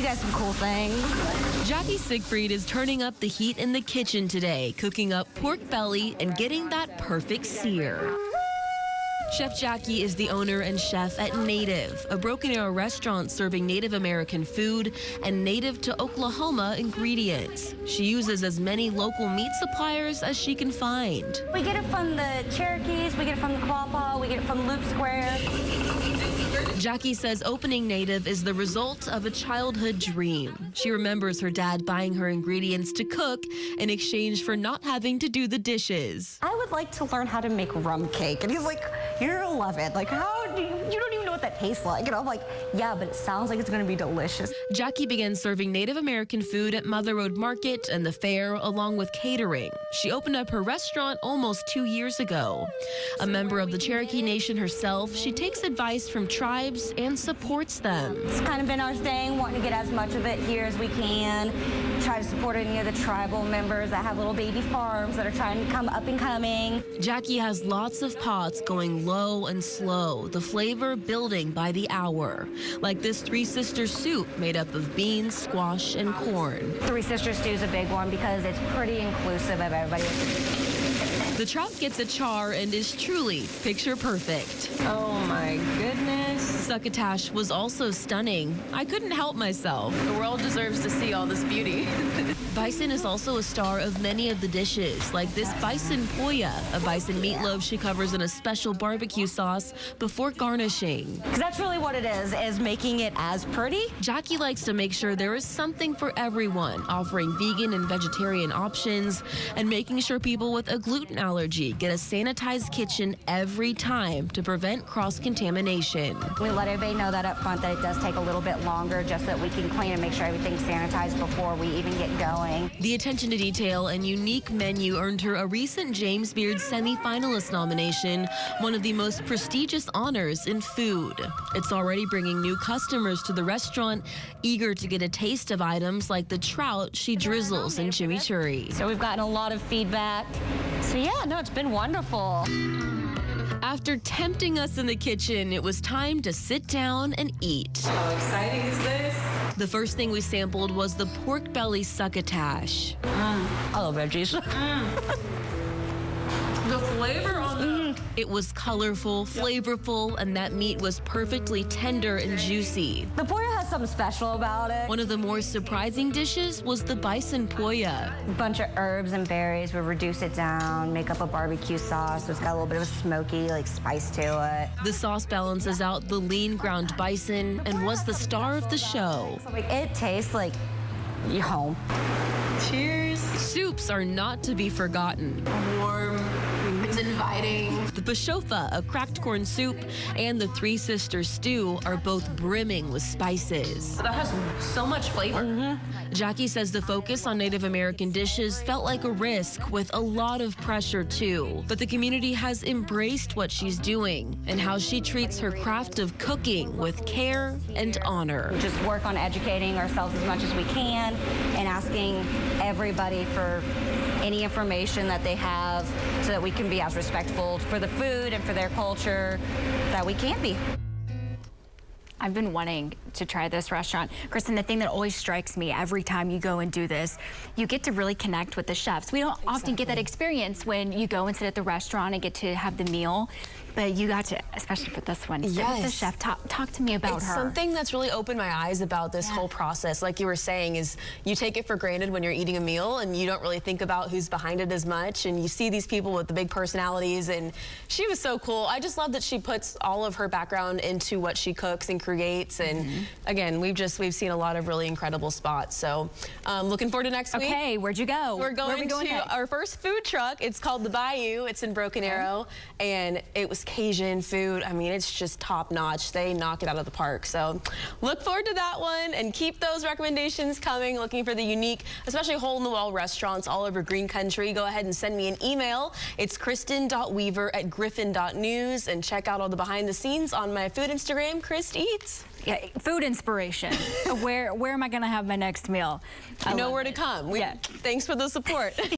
guys some cool things. Jackie Siegfried is turning up the heat in the kitchen today, cooking up pork belly and getting that perfect sear. Chef Jackie is the owner and chef at Native, a Broken Arrow restaurant serving Native American food and native to Oklahoma ingredients. She uses as many local meat suppliers as she can find. We get it from the Cherokees, we get it from the Quapaw, we get it from Loop Square. Jackie says opening Native is the result of a childhood dream. She remembers her dad buying her ingredients to cook in exchange for not having to do the dishes. I would like to learn how to make rum cake. And he's like, you're 11. Like, how do you don't even know what that tastes like. And I'm like, yeah, but it sounds like it's going to be delicious. Jackie began serving Native American food at Mother Road Market and the fair, along with catering. She opened up her restaurant almost 2 years ago. A member of the Cherokee Nation herself, she takes advice from tribes and supports them. It's kind of been our thing, wanting to get as much of it here as we can. Try to support any of the tribal members that have little baby farms that are trying to come up and coming. Jackie has lots of pots going low and slow, the flavor building by the hour. Like this Three Sisters soup made up of beans, squash, and corn. Three Sisters stew is a big one because it's pretty inclusive of everybody. The trout gets a char and is truly picture perfect. Oh my goodness. Succotash was also stunning. I couldn't help myself. The world deserves to see all this beauty. Bison is also a star of many of the dishes, like this bison poya, a bison meatloaf she covers in a special barbecue sauce before garnishing. Because that's really what it is making it as pretty. Jackie likes to make sure there is something for everyone, offering vegan and vegetarian options and making sure people with a gluten allergy get a sanitized kitchen every time to prevent cross-contamination. We let everybody know that up front that it does take a little bit longer just so that we can clean and make sure everything's sanitized before we even get going. The attention to detail and unique menu earned her a recent James Beard semifinalist nomination, one of the most prestigious honors in food. It's already bringing new customers to the restaurant, eager to get a taste of items like the trout she drizzles in chimichurri. So we've gotten a lot of feedback. So yeah, no, it's been wonderful. After tempting us in the kitchen, it was time to sit down and eat. How exciting is this? The first thing we sampled was the pork belly succotash. I love veggies. The flavor on the... It was colorful, flavorful, and that meat was perfectly tender and juicy. The poya has something special about it. One of the more surprising dishes was the bison poya. A bunch of herbs and berries would reduce it down, make up a barbecue sauce. So it's got a little bit of a smoky, spice to it. The sauce balances out the lean ground bison and was the star of the show. It tastes like home. Cheers. Soups are not to be forgotten. Warm. It's inviting. The pashofa, a cracked corn soup, and the Three Sisters stew are both brimming with spices. That has so much flavor. Jackie says the focus on Native American dishes felt like a risk with a lot of pressure too. But the community has embraced what she's doing and how she treats her craft of cooking with care and honor. We just work on educating ourselves as much as we can and asking everybody for any information that they have so that we can be as respectful for the food and for their culture that we can be. I've been wanting to try this restaurant. Kristen, the thing that always strikes me every time you go and do this, you get to really connect with the chefs. We don't often get that experience when you go and sit at the restaurant and get to have the meal, but you got to, especially for this one, sit with the chef. Talk to me about her. Something that's really opened my eyes about this whole process, like you were saying, is you take it for granted when you're eating a meal and you don't really think about who's behind it as much, and you see these people with the big personalities, and she was so cool. I just love that she puts all of her background into what she cooks and creates, and again, we've seen a lot of really incredible spots. So looking forward to next week. Okay, where'd you go? We're going to our first food truck. It's called the Bayou. It's in Broken Arrow, and it was Cajun food. I mean, it's just top notch. They knock it out of the park. So look forward to that one, and keep those recommendations coming. Looking for the unique, especially hole-in-the-wall restaurants all over Green Country. Go ahead and send me an email. It's kristen.weaver@griffin.news, and check out all the behind the scenes on my food Instagram, Chris Eats. Yeah, food inspiration. Where am I going to have my next meal? You know where to come. Thanks for the support.